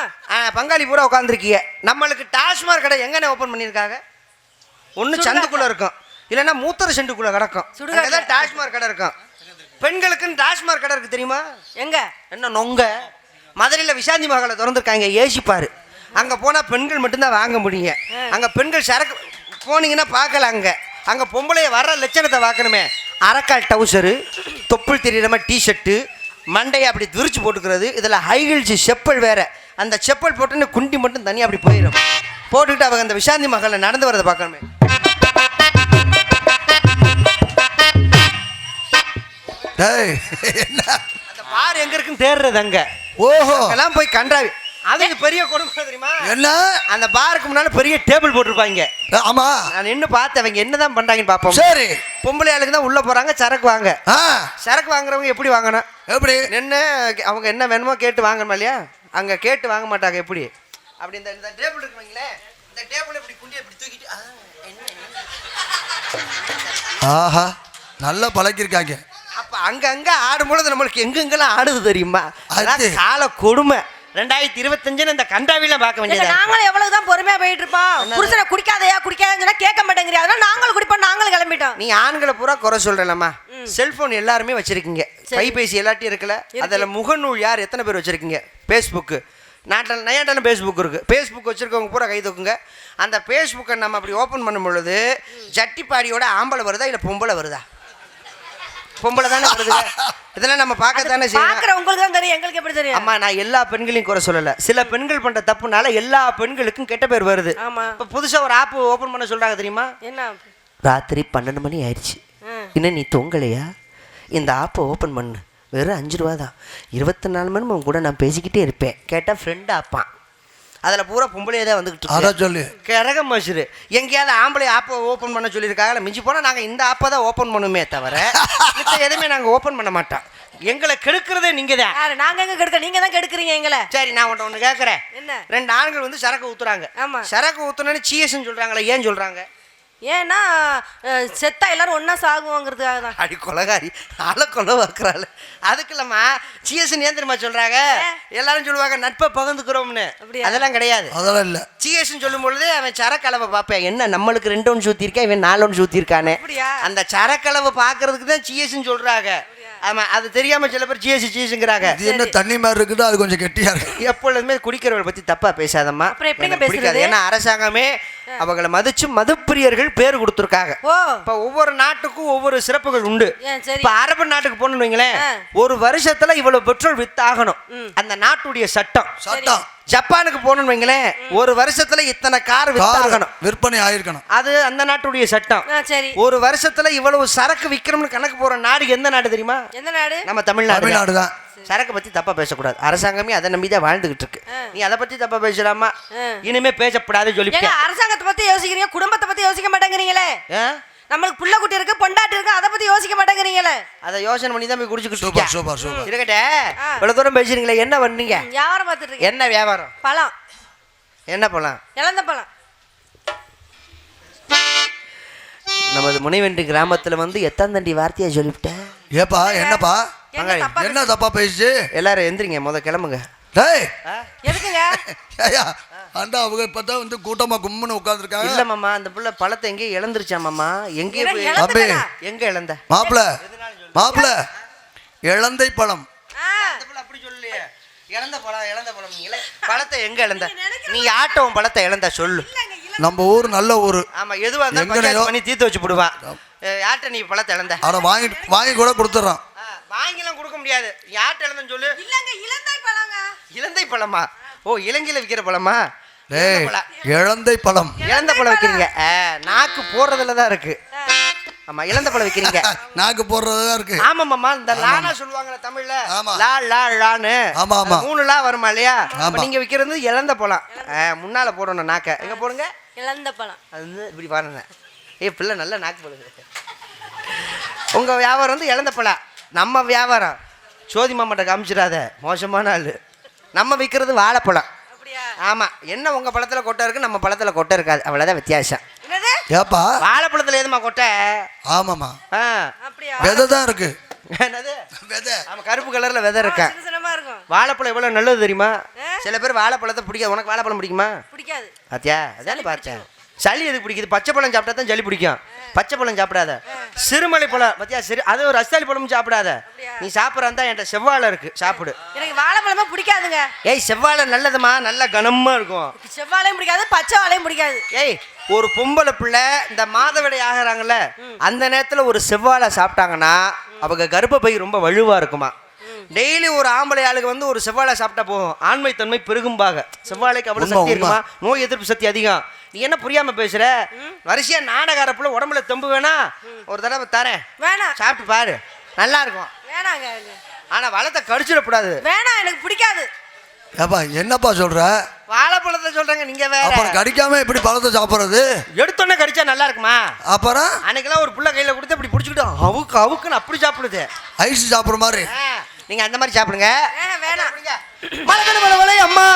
பங்காளி பூரா உட்காந்துருக்கிய. நம்மளுக்கு டாஸ்மாக் கடை எங்கன்னு ஓப்பன் பண்ணியிருக்காங்க? ஒன்று சந்துக்குள்ள இருக்கும், இல்லைன்னா மூத்தர செண்டுக்குள்ள கிடக்கும். அங்கதான் டாஸ்மாக் கடை இருக்கும். பெண்களுக்குன்னு டாஸ்மாக் கடை இருக்கு தெரியுமா? எங்க? என்ன நொங்க மதுரையில் விசாந்தி மகளை திறந்துருக்காங்க, ஏசிப்பாரு. அங்க போனா பெண்கள் மட்டும்தான் வாங்க முடியும். அங்க பெண்கள் சரக்கு போனீங்கன்னா பார்க்கல. அங்க பொம்பளைய வர்ற லட்சணத்தை பார்க்கணுமே. அரைக்கால் டவுசரு, தொப்புள் தெரியுற மாதிரி டிஷர்ட்டு, மண்டையை அப்படி விரிச்சு போட்டுக்கிறது, இதில் ஹைகிள்ஸ் செப்பல் வேற. அந்த செப்பல் போட்டுன்னு குண்டி மட்டும் தனியாக அப்படி போயிடும். போட்டுக்கிட்டு அவங்க அந்த விசாந்தி மகளை நடந்து வரதை பார்க்கணுமே. அந்த பார் எங்க இருக்குன்னு தேடுறது அங்க. ஓஹோ, எல்லாம் போய் கண்டாவி. அது பெரிய கொடுமை தெரியுமா? என்ன? அந்த பாருக்கு முன்னால பெரிய டேபிள் போட்டிருப்பாங்க. ஆமா, நான் நின்று பார்த்து அவங்க என்னதான் பண்றாங்கன்னு பார்ப்போம். சரி. பொம்பளை ஆளுக்கு தான் உள்ள போறாங்க சரக்கு வாங்க. சரக்கு வாங்குறவங்க எப்படி வாங்கணும்? எப்படி நின்று அவங்க என்ன வேணுமோ கேட்டு வாங்கணுமா இல்லையா? அங்க கேட்டு வாங்க மாட்டாங்க. எப்படி அப்படி இந்த டேபிள் இருக்குவீங்களே, இந்த டேபிள் இப்படி குண்டி இப்படி தூக்கிட்டு ஆஹா நல்லா பழக்கிருக்காங்க. அப்ப அங்க ஆடும்பொழுது நம்மளுக்கு எங்கெங்கெல்லாம் ஆடுது தெரியுமா? கால கொடுமை. 2025 இந்த கண்டாவிலாம் பார்க்க வேண்டியது. நாங்களும் எவ்வளவுதான் பொறுமையா போயிட்டு இருப்போம். புருஷனை குடிக்காதன்னு சொன்னா கேட்க மாட்டேங்கிறீங்க. அதனால நாங்களும் குடிப்போம், நாங்களும் கிளம்பிட்டோம். நீ ஆண்களை பூரா குறை சொல்றேன்மா. செல்போன் எல்லாருமே வச்சிருக்கீங்க, கைபேசி எல்லாத்தையும் இருக்குல்ல. அதில் முகநூல் யார் எத்தனை பேர் வச்சிருக்கீங்க? ஃபேஸ்புக்கு நாட்டில் நையாட்டான ஃபேஸ்புக் இருக்குது. ஃபேஸ்புக் வச்சுருக்கவங்க பூரா கை தூக்குங்க. அந்த ஃபேஸ்புக்கை நம்ம அப்படி ஓப்பன் பண்ணும் பொழுது ஜட்டிப்பாடியோட ஆம்பளை வருதா இல்லை பொம்பளை வருதா? பொம்பளை தானே வருது. இதெல்லாம் நம்ம பார்க்க தானே செய்யணும். உங்களுக்கு தான் தெரியும், எங்களுக்கு எப்படி தெரியும்? அம்மா நான் எல்லா பெண்களையும் குறை சொல்லலை. சில பெண்கள் பண்ணுற தப்புனால எல்லா பெண்களுக்கும் கெட்ட பேர் வருது. இப்போ புதுசாக ஒரு ஆப் ஓப்பன் பண்ண சொல்கிறாங்க தெரியுமா? என்ன? ராத்திரி 12 மணி ஆயிடுச்சு, இன்னும் நீ தொங்கலையா? இந்த ஆப்பை ஓப்பன் பண்ணு, வெறும் 5 ரூபா தான். 24 மணி உன் கூட நான் பேசிக்கிட்டே இருப்பேன். கேட்டால் ஃப்ரெண்டு ஆப்பான். அதில் பூரா பொம்பளையே தான் வந்துக்கிட்டு சொல்லு கரகம் மசுரு. எங்கேயாவது ஆம்பளை ஆப்பை ஓப்பன் பண்ண சொல்லியிருக்காங்க. மிஞ்சி போனால் நாங்கள் இந்த ஆப்பை தான் ஓப்பன் பண்ணுமே தவிர எதுவுமே நாங்கள் ஓப்பன் பண்ண மாட்டோம். எங்களை கெடுக்கிறதே நீங்கள் தான். நாங்கள் எங்கே கெடுக்க? நீங்கள் தான் கெடுக்குறீங்க எங்களை. சரி, நான் ஒன்று கேட்குறேன். என்ன? 2 ஆண்கள் வந்து சரக்கு ஊற்றுறாங்க. ஆமாம், சரக்கு ஊற்றுனேன்னு சிஎஸ்ன்னு சொல்கிறாங்களே, ஏன் சொல்கிறாங்க? ஏன்னா செத்தா எல்லாரும் ஒன்னா சாகுவாங்கிறதுக்காக தான். அடி கொலகாரி ஆளை கொலை வைக்கிறாள். அதுக்கு இல்லம்மா சிஎஸ் ஏன் தெரியுமா சொல்றாங்க? எல்லாரும் சொல்லுவாங்க நட்பை பகிர்ந்துக்கிறோம்னு. அதெல்லாம் கிடையாது, அதெல்லாம் இல்லை. சிஎஸ்ன்னு சொல்லும் பொழுது அவன் சரக்களவை பார்ப்பேன். என்ன நம்மளுக்கு 2 ஒன்று ஊற்றிருக்கேன், இவன் 4 ஒன்று ஊற்றிருக்கானே. அந்த சரக்களவை பார்க்கறதுக்கு தான் சிஎஸ்ன்னு சொல்றாங்க. ஆமா, அது தெரியாம சில பேர் சிஎஸ்ங்கிறாங்க. இது என்ன தண்ணி மாதிரி இருக்குது, அது கொஞ்சம் கெட்டியா இருக்கு. எப்பொழுதுமே குடிக்கிறவங்களை பத்தி தப்பா பேசாதம்மா. பிடிக்காது. ஏன்னா அரசாங்கமே அவங்களை மதிச்சு மதுப்பிரியர்கள் பேர் கொடுத்துருக்காங்க. இப்ப ஒவ்வொரு நாட்டுக்கும் ஒவ்வொரு சிறப்புகள் உண்டு. இப்ப அரபு நாட்டுக்கு போகணும்னு வைங்களேன், ஒரு வருஷத்துல இவ்வளவு பெட்ரோல் வித்தாகணும், அந்த நாட்டுடைய சட்டம். ஜப்பானுக்கு போகணும்னு வைங்களேன், ஒரு வருஷத்துல இத்தனை கார் வித்தாகணும், விற்பனை ஆயிருக்கணும், அது அந்த நாட்டுடைய சட்டம். ஒரு வருஷத்துல இவ்வளவு சரக்கு விற்கணும்னு கணக்கு போற நாடு எந்த நாடு தெரியுமா? எந்த நாடு? நம்ம தமிழ்நாடு தான். சரக்கு பத்தி தப்பா பேசக்கூடாது, அரசாங்கமே அதை நம்பிதான் வாழ்ந்துகிட்டு இருக்கு. நீ அதை பத்தி தப்பா பேசலாமா? இனிமே பேசப்படாது சொல்லி. அரசாங்கத்தை பத்தி யோசிக்கிறீங்க, குடும்பத்தை பத்தி யோசிக்க மாட்டேங்கிறீங்களே. நம்மளுக்கு புள்ள குட்டி இருக்கு பொண்டாட்டி இருக்கு அதை பத்தி யோசிக்க மாட்டேங்கிறீங்களே. அதை யோசனை பண்ணி தான் போய் குடிச்சுக்கிட்டு சூப்பர் சூப்பர் சூப்பர். இருக்கட்டே இவ்வளவு தூரம் பேசுறீங்களே, என்ன பண்ணீங்க? வியாபாரம் பார்த்துட்டு இருக்கேன். என்ன வியாபாரம்? பழம். என்ன பழம்? இழந்த பழம். நமது முனைவென்று கிராமத்துல வந்து எத்தாந்தண்டி வார்த்தையா சொல்லிவிட்டேன். ஏப்பா என்னப்பா என்ன தப்பா பேசிச்சு? எல்லாரும் எந்திரிங்க, முத கிளம்புங்க. டேய் எதுக்குங்க? ஐயா அண்டா அவங்க இப்பதான் வந்து கூட்டமா கும்முன்னு உட்கார்ந்துருக்காங்க. இல்ல மாமா, அந்த புள்ள பழத்தை எங்கேயும் இழந்துருச்சா மாமா? எங்கேயும் போய் தம்பி எங்க இழந்த? மாப்பிள இழந்தை பழம். அந்த புள்ள அப்படி சொல்லலையே. இழந்த பழம் நீங்களே. பழத்தை எங்க இழந்த? நீ ஆட்டவும் பழத்தை இழந்த சொல்லு. நம்ம ஊர் நல்ல ஊரு. ஆமா, எதுவா இருந்தாலும் பஞ்சாயத்து பண்ணி தீர்த்து வச்சு போடுவா. யார்ட்ட நீ பழத்தை இழந்த? அட வாங்கி கூட கொடுத்துறோம். வாங்கிலாம் கொடுக்க முடியாது. யார்ட்ட இழந்தன்னு சொல்லு. இல்லங்க இளந்தை பழங்க. இலந்தை பழமா? ஓ, இலங்கையில விக்கிற பழமா? டேய் இழந்தை பழம். இழந்த பழம் விக்கிறீங்க. நாக்கு போடுறதுல தான் இருக்கு. ஆமா, இழந்த பழம் விக்கிறீங்க. நாக்கு போடுறதா இருக்கு. ஆமா மாமா, இந்த லானா சொல்லுவாங்கல தமிழ்ல. ஆமா. லா லா லான்னு. ஆமா ஆமா. 3 லா வருமா இல்லையா? நீங்க விக்கிறது இழந்த பழம். முன்னால போடணும் நாக்க. எங்க போடுங்க? இளந்த பழம். அது வந்து இப்படி பாருங்க. பிள்ளை நல்ல நாக்கு போடுது. உங்க வியாபாரம் வந்து இழந்த பழம். நம்ம வியாபாரம் சோதி மாமாட்ட காமிச்சிடாத, மோசமான ஆளு. நம்ம விற்கிறது வாழைப்பழம். ஆமா, என்ன உங்க பழத்துல கொட்டை இருக்கு, நம்ம பழத்துல கொட்டை இருக்காது, அவ்வளவுதான் வித்தியாசம். ஏப்பா வாழைப்பழத்துல எதுமா கொட்டை? ஆமாமா, அப்படியா? விதை தான் இருக்கு. என்னது விதை? ஆமா, கருப்பு கலர்ல விதை இருக்கா. வாழைப்பழம் எவ்வளவு நல்லது தெரியுமா? சில பேர் வாழைப்பழத்தை பிடிக்காது. உனக்கு வாழைப்பழம் பிடிக்குமா? பிடிக்காது. பாத்தியா, அதானே பார்த்தேன். சளி எதுக்கு பிடிக்குது? பச்சை பழம் சாப்பிட்டா தான் சளி பிடிக்கும். பச்சை பழம் சாப்பிடாத. சிறுமலை பழம் பாத்தியா, அது ஒரு ரஸ்தாளி பழமும் சாப்பிடாத. நீ சாப்பிட்றான் தான். என்கிட்ட செவ்வாழை இருக்கு, சாப்பிடு. எனக்கு வாழைப்பழமா பிடிக்காதுங்க. ஏய், செவ்வாழை நல்லதுமா, நல்ல கனமா இருக்கும். செவ்வாழையும் பிடிக்காது, பச்சை வாழையும் பிடிக்காது. ஏய், ஒரு பொம்பளை பிள்ளை இந்த மாதவிடை ஆகிறாங்கல்ல, அந்த நேரத்தில் ஒரு செவ்வாழை சாப்பிட்டாங்கன்னா அவங்க கர்ப்பப்பை ரொம்ப வலுவா இருக்குமா. டெய்லி ஒரு ஆம்பளை ஆளுக்கு வந்து ஒரு செவ்வாழை சாப்பிட்டா போகும், ஆண்மை தன்மை பெருகும்பாக. செவ்வாழைக்கு அவ்வளவு சக்தி இருக்குமா, நோய் எதிர்ப்பு சக்தி அதிகம். நீ என்ன புரியாம பேசுற? வரிசையா நாடகாரப்புல உடம்புல தெம்பு வேணா, ஒரு தடவை தரேன், வேணாம், சாப்பிட்டு பாரு, நல்லா இருக்கும். வேணாங்க. ஆனா வளத்தை கடிச்சிடக்கூடாது. வேணாம், எனக்கு பிடிக்காது. ஏப்பா என்னப்பா சொல்ற? வாழைப்பழத்தை சொல்றாங்க, நீங்க வேற. அப்புறம் கடிக்காம எப்படி பழத்தை சாப்பிடுறது? எடுத்தோன்னே கடிச்சா நல்லா இருக்குமா? அப்புறம் அன்னைக்கெல்லாம் ஒரு புள்ள கையில கொடுத்து இப்படி பிடிச்சிக்கிட்டு அவுக்கு அவுக்குன்னு அப்படி சாப்பிடுது. ஐஸ் சாப்பிடுற மாதிரி. நீங்க அந்த மாதிரி சாப்பிடுங்க. வேணாம். மலக்கணு மலவலை அம்மா.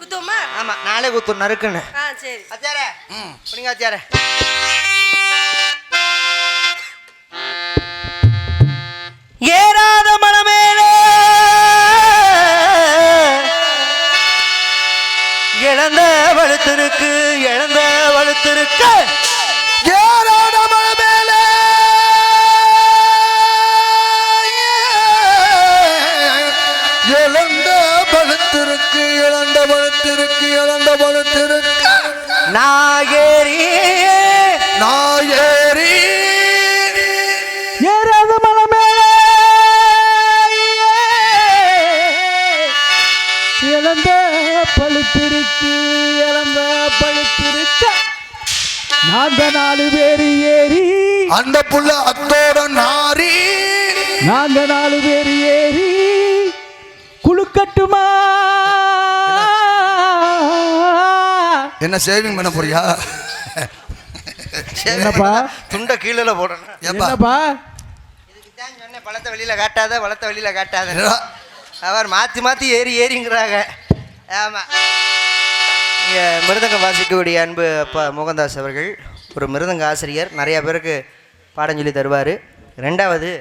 குத்துவோமா? ஆமா, நாளே குத்து நறுக்குன்னு. சரி அத்தியாரே, புடிங்க அத்தியாரே. ஏறாத மனமேலே இழந்த வலுத்திருக்கு, இழந்த வலுத்திருக்கு. ஏறாத மனமேலே இழந்த பழுத்திருக்கு, இழந்த பழுத்திருக்கு, இழந்த பழுத்திருக்கு. நாயேரி நாயேரி ஏறாத மலை மேலே இழந்த பழுத்திருக்கி இழந்த பழுத்திருக்க நாங்க 4 பேர் ஏறி அந்த புள்ள அத்தோட நாரி நாங்க 4 பேர் ஏறி குளுக்கட்டுமா என்ன சேவிங் பண்ண போறியா? என்னப்பா துண்டை கீழே போடணும். ஏப்பா என்னப்பா இதுக்கு தான் சொன்னேன், பழத்தை வெளியில காட்டாத, பழத்தை வெளியில காட்டாத. அவர் மாத்தி மாத்தி ஏறிங்கிறாங்க. ஆமா, இங்க மிருதங்கம் வாசிக்கக்கூடிய அன்பு அப்பா மோகன்தாஸ் அவர்கள் ஒரு மிருதங்க ஆசிரியர், நிறைய பேருக்கு பாடம் சொல்லி தருவார். ரெண்டாவது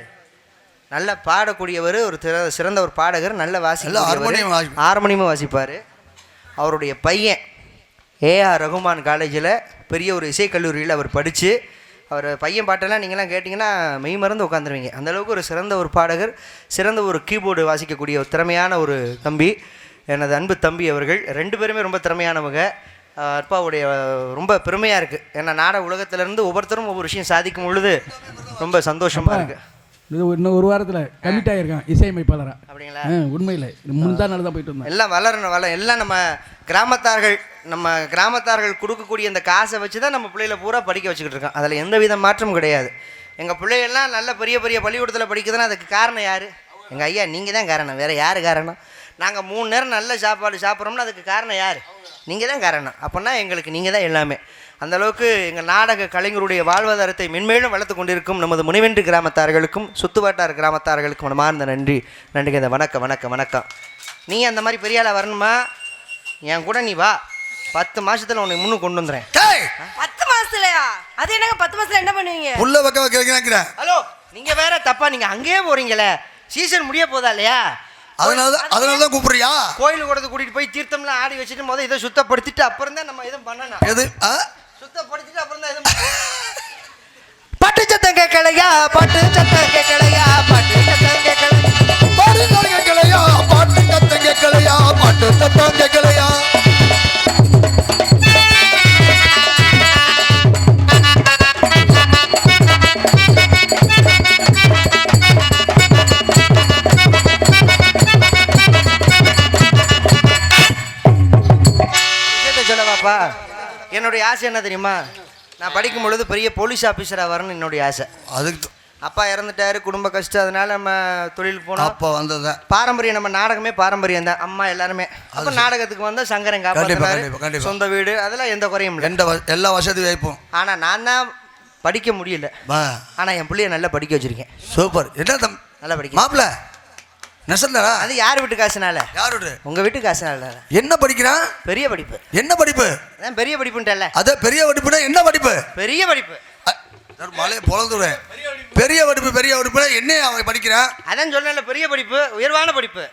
நல்ல பாடக்கூடியவர், ஒரு சிறந்த ஒரு பாடகர், நல்ல ஹார்மோனியமும் வாசிப்பார். அவருடைய பையன் ஏஆர் ரகுமான் காலேஜில் பெரிய ஒரு இசைக்கல்லூரியில் அவர் படித்து, அவர் பையன் பாட்டெல்லாம் நீங்களாம் கேட்டிங்கன்னா மெய் மறந்து உட்காந்துருவீங்க. அந்தளவுக்கு ஒரு சிறந்த ஒரு பாடகர், சிறந்த ஒரு கீபோர்டு வாசிக்கக்கூடிய ஒரு திறமையான ஒரு தம்பி, எனது அன்பு தம்பி அவர்கள். 2 பேருமே ரொம்ப திறமையானவங்க. அப்பாவுடைய ரொம்ப பெருமையாக இருக்குது. ஏன்னா நாடக உலகத்திலேருந்து ஒவ்வொருத்தரும் ஒவ்வொரு விஷயம் சாதிக்கும் பொழுது ரொம்ப சந்தோஷமாக இருக்குது. இது இன்னும் 1 வாரத்தில் கமிட் ஆகியிருக்கான் இசையமைப்பாளராக. அப்படிங்களா? உண்மையில் முந்தா நாள் தான் போயிட்டு வந்தேன். எல்லாம் வளரணும் எல்லாம் நம்ம கிராமத்தார்கள் கொடுக்கக்கூடிய அந்த காசை வச்சு தான் நம்ம பிள்ளைகளை பூரா படிக்க வச்சுக்கிட்டு இருக்கோம். அதில் எந்த வித மாற்றமும் கிடையாது. எங்கள் பிள்ளைகள்லாம் நல்ல பெரிய பெரிய பள்ளிக்கூடத்தில் படிக்குதுன்னா அதுக்கு காரணம் யார்? எங்கள் ஐயா, நீங்கள் தான் காரணம். வேறு யார் காரணம்? நாங்கள் 3 நேரம் நல்ல சாப்பாடு சாப்பிட்றோம்னா அதுக்கு காரணம் யார்? நீங்கள் தான் காரணம். அப்படின்னா எங்களுக்கு நீங்கள் தான் எல்லாமே. அந்தளவுக்கு எங்கள் நாடக கலைஞருடைய வாழ்வாதாரத்தை மென்மேலும் வளர்த்து கொண்டிருக்கும் நமது முனிவென்று கிராமத்தார்களுக்கும் சுற்றுவட்டார கிராமத்தார்களுக்கும் மனமார்ந்த நன்றிங்க. இந்த வணக்கம். நீ அந்த மாதிரி பெரிய ஆளாக வரணுமா? என் கூட நீ வா, 10 மாசத்துல உனக்கு முன்னு கொண்டு வந்துறேன். 10 மாசத்துலயா? அது என்னங்க 10 மாசத்துல என்ன பண்ணுவீங்க? புள்ள வைக்க வைக்கிறேன். ஹலோ, நீங்க வேற தப்பா, நீங்க அங்கேயே போறீங்களே, சீசன் முடிய போதா இல்லையா? அதனால தான் கூப்பிடுறியா? கோயில் கூடத்து கூட்டிட்டு போய் தீர்த்தம்லாம் ஆடி வச்சுட்டு முதல்ல இதை சுத்தப்படுத்திட்டு அப்புறம் தான் நம்ம எதுவும் பண்ணணும். எது சுத்தப்படுத்திட்டு அப்புறம் தான் எதுவும் பாட்டு சத்தம் கேட்கலையா, பாட்டு சத்தம் கேட்கலையா, பாட்டு சத்தம் கேட்கலையா, பாட்டு கேட்கலையா, பாட்டு சத்தம் கேட்கலையா, பாட்டு சத்தம் கேட்கலையா. சொல்லவாப்பா, என்னுடைய ஆசை என்ன தெரியுமா? நான் படிக்கும் பொழுது பெரிய போலீஸ் ஆஃபீஸராக வரணும்னு என்னுடைய ஆசை. அதுக்கு அப்பா இறந்துட்டாரு, குடும்ப கஷ்டம், அதனால நம்ம தொழில் போனோம். அப்போ வந்தது பாரம்பரியம், நம்ம நாடகமே பாரம்பரியம் தான். அம்மா எல்லாருமே அப்போ நாடகத்துக்கு வந்தால் சங்கரன் காப்பாற்றினாரு, சொந்த வீடு, அதெல்லாம் எந்த குறையும் இல்லை, எல்லா வசதி வாய்ப்பும். ஆனால் நான் தான் படிக்க முடியல. ஆனால் என் பிள்ளைய நல்லா படிக்க வச்சிருக்கேன். சூப்பர். என்ன நல்லா படிக்க மாப்பிள்ள நெசந்தரா? அது யார் வீட்டு காசுனால? யார் வீட்டு? உங்க வீட்டு காசுனால. என்ன படிக்கிறான்? பெரிய படிப்பு. என்ன படிப்பு? அதான் பெரிய படிப்புன்றல. அத பெரிய படிப்புனா என்ன படிப்பு? பெரிய படிப்பு. மலையை பொழந்துடுவேன். பெரிய படிப்புனா என்ன அவன் படிக்கிறான்? அதான் சொன்னேன்ல, பெரிய படிப்பு, உயர்வான படிப்பு.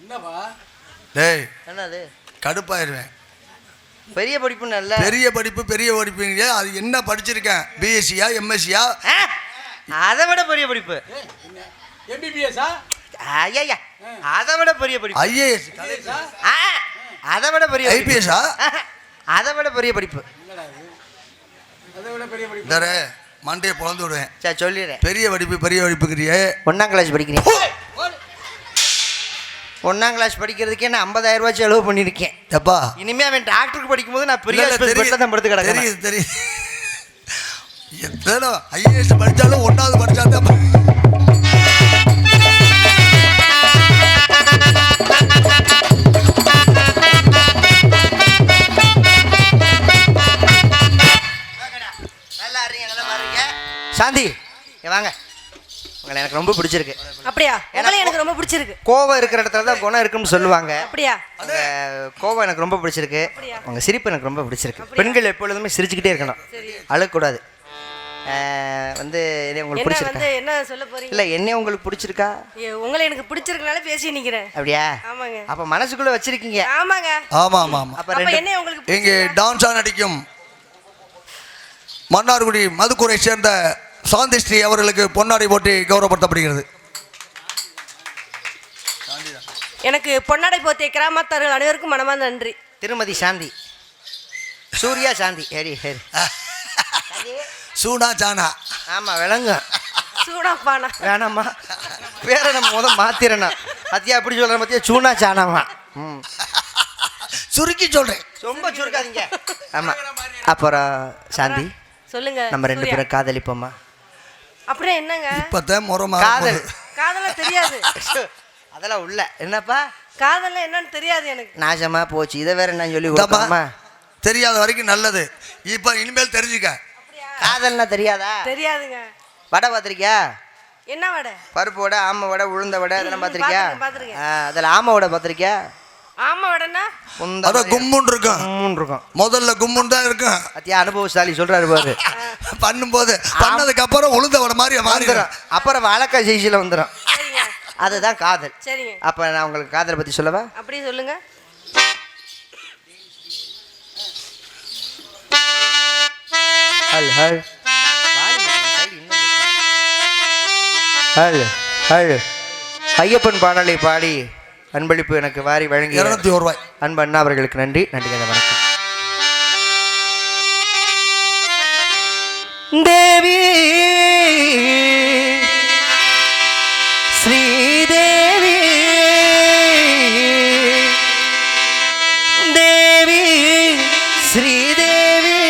என்னப்பா டேய், என்னது? கடுப்பாயிருவேன். பெரிய படிப்புன்னு இல்ல, பெரிய படிப்புங்க. அது என்ன படிச்சிருக்கேன்? பிஎஸ்சியா எம்எஸ்சியா? அதை விட பெரிய படிப்பு. எம்பிபிஎஸ்ஸா? ஐயா, அதை விட பெரிய படிப்பு. ஐஏஎஸ்? அதை விட பெரிய ஐபிஎஸ்ஸா? அதை விட பெரிய படிப்பு. மண்டையை பொழந்து விடுவேன். சரி சொல்லிடுறேன். பெரிய படிப்புக்கிறியே. 1ஆம் கிளாஸ் படிக்கிறேன். 1ஆம் கிளாஸ் படிக்கிறதுக்கே நான் 50,000 ரூபாய் செலவு பண்ணியிருக்கேன். எப்பா, இனிமே அவன் டாக்டருக்கு படிக்கும்போது நான் பெரிய தான் படுத்து கிடக்கிறேன். தெரியுது. ஐஏஎஸ் படித்தாலும் 1ஆவது படித்தாலும் சாந்தி வாங்க, உங்களை எனக்கு ரொம்ப பிடிச்சிருக்கு. அப்படியா? உங்களை எனக்கு ரொம்ப பிடிச்சிருக்கு. கோவம் இருக்கிற இடத்துல தான் குணம் இருக்குன்னு சொல்லுவாங்க. அப்படியா? அந்த கோவம் எனக்கு ரொம்ப பிடிச்சிருக்கு. உங்க சிரிப்பு எனக்கு ரொம்ப பிடிச்சிருக்கு. பெண்கள் எப்பொழுதுமே சிரிச்சுக்கிட்டே இருக்கணும், அழக்கூடாது. உங்களுக்கு பிடிச்சிருக்கா? என்ன சொல்ல போறீங்க? இல்ல, என்ன உங்களுக்கு பிடிச்சிருக்கா? உங்களை எனக்கு பிடிச்சிருக்கனால பேசி நிக்கிறேன். அப்படியா? ஆமாங்க. அப்ப மனசுக்குள்ள வச்சிருக்கீங்க? ஆமாங்க. ஆமா. அப்ப என்ன உங்களுக்கு இங்கே டான்ஸா நடிக்கும் மன்னார்குடி மதுக்கூரை சேர்ந்த சாந்தி ஸ்ரீ அவர்களுக்கு பொன்னாடை போட்டி கௌரவப்படுத்தப்படுகிறது. எனக்கு பொன்னாடை போத்திய கிராமத்தார்கள் அனைவருக்கும் மனமார்ந்த நன்றி. திருமதி சாந்தி சூர்யா சாந்தி சரி சரி சூனா சானா ஆமா விளங்க சூடாப்பானா வேணாம்மா பேரை நம்ம மாத்திரனா பத்தியா அப்படி சொல்கிறேன் பத்தியா சூனா சானாமா ம் சுருக்கி சொல்றேன் ரொம்ப சுருக்காதீங்க ஆமா அப்புறம் சாந்தி சொல்லுங்க. நம்ம 2 பேரும் காதலிப்போமா? அப்படியே என்னங்க இப்பதான் முறமா காதல் காதெல்லாம் தெரியாது. அதெல்லாம் உள்ள என்னப்பா காதெல்லாம் என்னன்னு தெரியாது எனக்கு. நாசமா போச்சு இதை வேற நான் சொல்லி கொடுப்போமா? தெரியாத வரைக்கும் நல்லது. இப்ப இனிமேல் தெரிஞ்சுக்க. காதல்னா தெரியாதா? தெரியாதுங்க. வடை பார்த்திருக்கியா? என்ன வடை? பருப்பு வடை, ஆமை வடை, உளுந்த வடை அதெல்லாம் பார்த்திருக்கியா? பார்த்திருக்கேன். அதில் ஆமை வடை பார்த்திருக்கியா? ஆமா வடைன்னா அத கும்முன் இருக்கும். கும்முன் இருக்கும். முதல்ல கும்முன் தான் இருக்கும். அத்தியா அனுபவசாலி சொல்றாரு பாரு. பண்ணும்போது பண்ணதுக்கு அப்புறம் உளுந்த வடை மாதிரி மாறிடும். அப்புறம் வாழைக்காய் சைஸில் வந்துடும். அதுதான் காதல். சரிங்க. அப்ப நான் உங்களுக்கு காதலை பத்தி சொல்லவா? அப்படியே சொல்லுங்க. ஹல் ஹல் ஹல் ஹல் ஐயப்பன் பாடலை பாடி அன்பளிப்பு எனக்கு வாரி வழங்கி 201 ரூபாய் அன்பு அண்ணா அவர்களுக்கு நன்றி. நன்றி வணக்கம். தேவி ஸ்ரீதேவி தேவி ஸ்ரீதேவி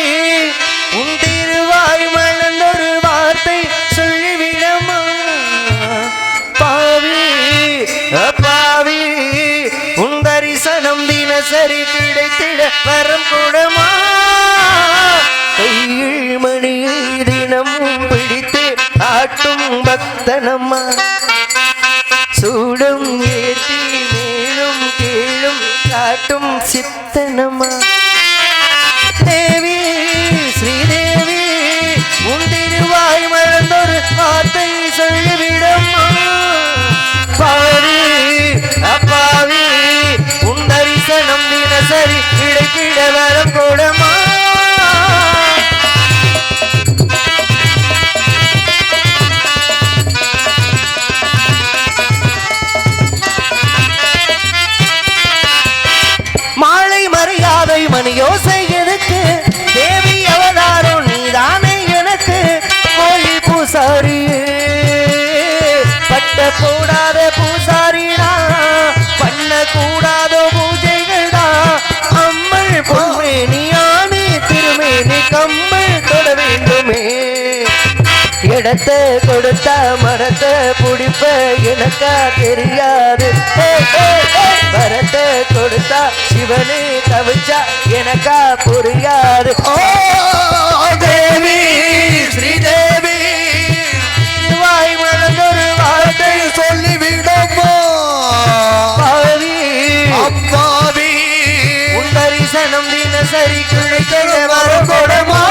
உன் திருவாய் மலர்ந்தொரு வார்த்தை சொல்லிவிடமா பாவி பாவி உன் தரிசனம் தினசரி கிடைத்திட வரம் கூடமா கையில் மணியை தினமும் பிடித்து ஆட்டும் பக்தனம்மா சூடும் ஏற்றி மேலும் கீழும் காட்டும் சித்தனம்மா தேவி ஸ்ரீதேவி உன் திருவாய் மலர்ந்தொரு வார்த்தை சொல்லிவிடம்மா பாவி அப்பாவி உன் தரிசனம் தினசரி கிடைத்திட வரம் கூடமா மணியோசை எதுக்கு தேவி அவதாரம் நீதானே எனக்கு கோயில் பூசாரியே பட்ட போடாத பூசாரிடா பண்ண கூடாத பூஜைகள்டா அம்மல் பொன்மேனி ஆணி திருமேனி கம்மல் தொட வேண்டுமே இடத்தை கொடுத்தா மரத்தை பிடிப்ப எனக்கா தெரியாது வரத்தை கொடுத்தா சிவனே தவிச்சா எனக்கா புரியாது தேவி ஸ்ரீதேவி வாய் மலர்ந்தொரு வார்த்தை சொல்லிவிடமோ பாவி அப்பாவி உன் தரிசனம் தினசரி கிடைக்க வரம் கொடுமா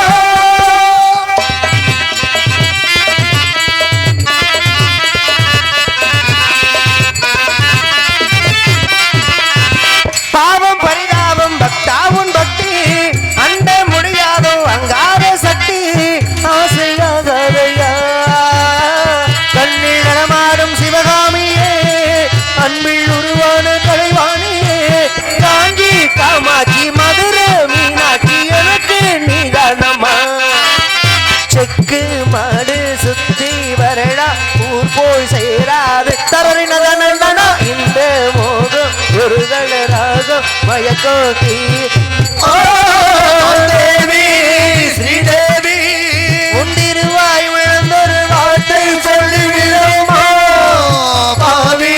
மாடு சுத்தி வரடா ஊர் போய் சேராது தரறினதனா இந்த மோகம் ஒரு ராகம் மயக்கோ தேவி ஸ்ரீதேவி உன் திருவாய் விழுந்தொரு வார்த்தை சொல்லிவிடமா பாவி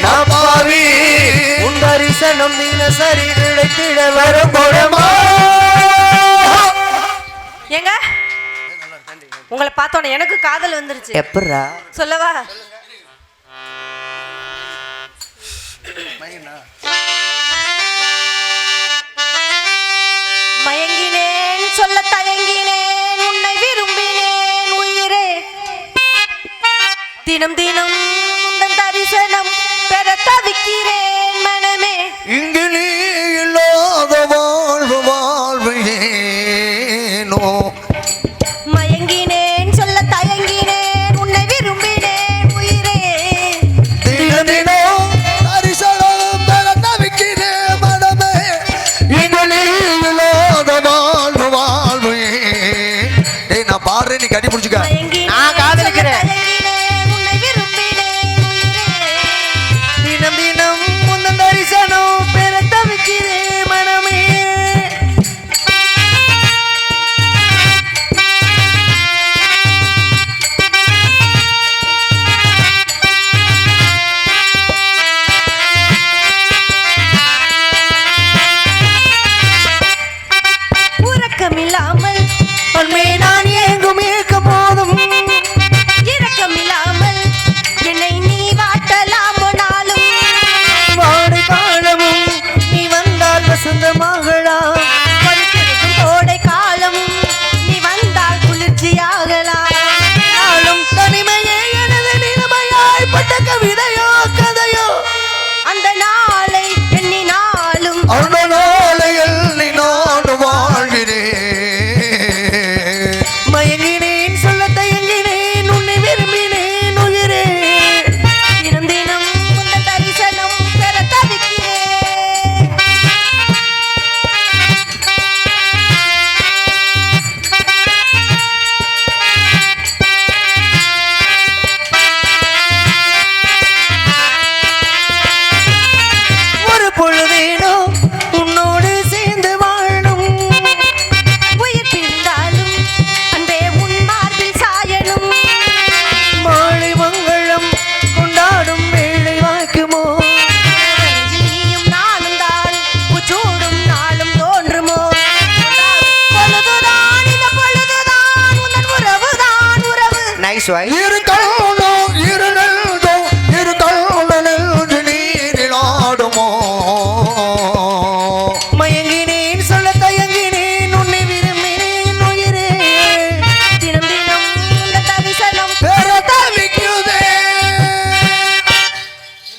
நான் பாவி உன் தரிசனம் தினசரி கிடைத்திட வரம் கொடுமா ஏங்க உங்களை பார்த்தோன்னே எனக்கு காதல் வந்துருச்சு. எப்படா சொல்லவா? மயங்கினேன் சொல்ல தயங்கினேன் உன்னை விரும்பினேன் உயிரே தினம் தினம் உந்தன் தரிசனம் பெற தவிக்கிறேன் மனமே இங்கு நீ இல்லாத வாழ்வு வாழ்வு ஏனோ மயங்கினேன் சொல்ல தயங்கினேன் உன்னை விரும்பினேன் உயிரே தினம் தினம் தரிசனம் பெற தவிக்கிறேன் மனமே இங்கு நீ இல்லாத பாடுறேன் நீ கட்டி பிடிச்சுக்க. மயங்கினேன், நான் காதலிக்கிறேன். சொல்ல தயங்கினேன், உன்னை விரும்பினேன் உயிரே. தினம் தினம் முந்தன் தரிசனம் பெற தவிக்கிறேன் மனமே. உறக்கமில்லாமல் உண்மை நான் ஏங்கும் ஏக்க போதும் இரக்கமில்லாமல் என்னை நீ வாட்டலாமோ நாளும். வாடை காலமும் நீ வந்தால் வசந்தமாகலாம். பறித்திருக்கும் கோடை காலம் நீ வந்தால் குளிர்ச்சியாகலாம். நாளும் தனிமையே எனது நிலைமையாய் பட்ட கவிதையோ கதையோ அந்த நாளை எண்ணினாலும் அந்த நாளையில் நீ நான் வாழ்கிறேன். மயங்கினேன் சொல்ல தயங்கினேன் உன்னை விரும்பினேன் உயிரே. தினம் தினம் உந்தன் தரிசனம் பெற தவிக்கிறேன். ஒரு பொழுதேனோ உன்னோடு சேர்ந்து வாழும். உயிர் பிரிந்தாலும் அன்பே உன் மார்பில் சாயணும். மாலை மங்களம் கொண்டாடும் வேளை வாய்க்குமோ. நீயும் நானும் தான் உச்சூடும் நாளும் தோன்றுமோ. பொழுதுதான் இந்த பொழுதுதான் உந்தன் உறவுதான் உறவு. நைஸ் வாய்.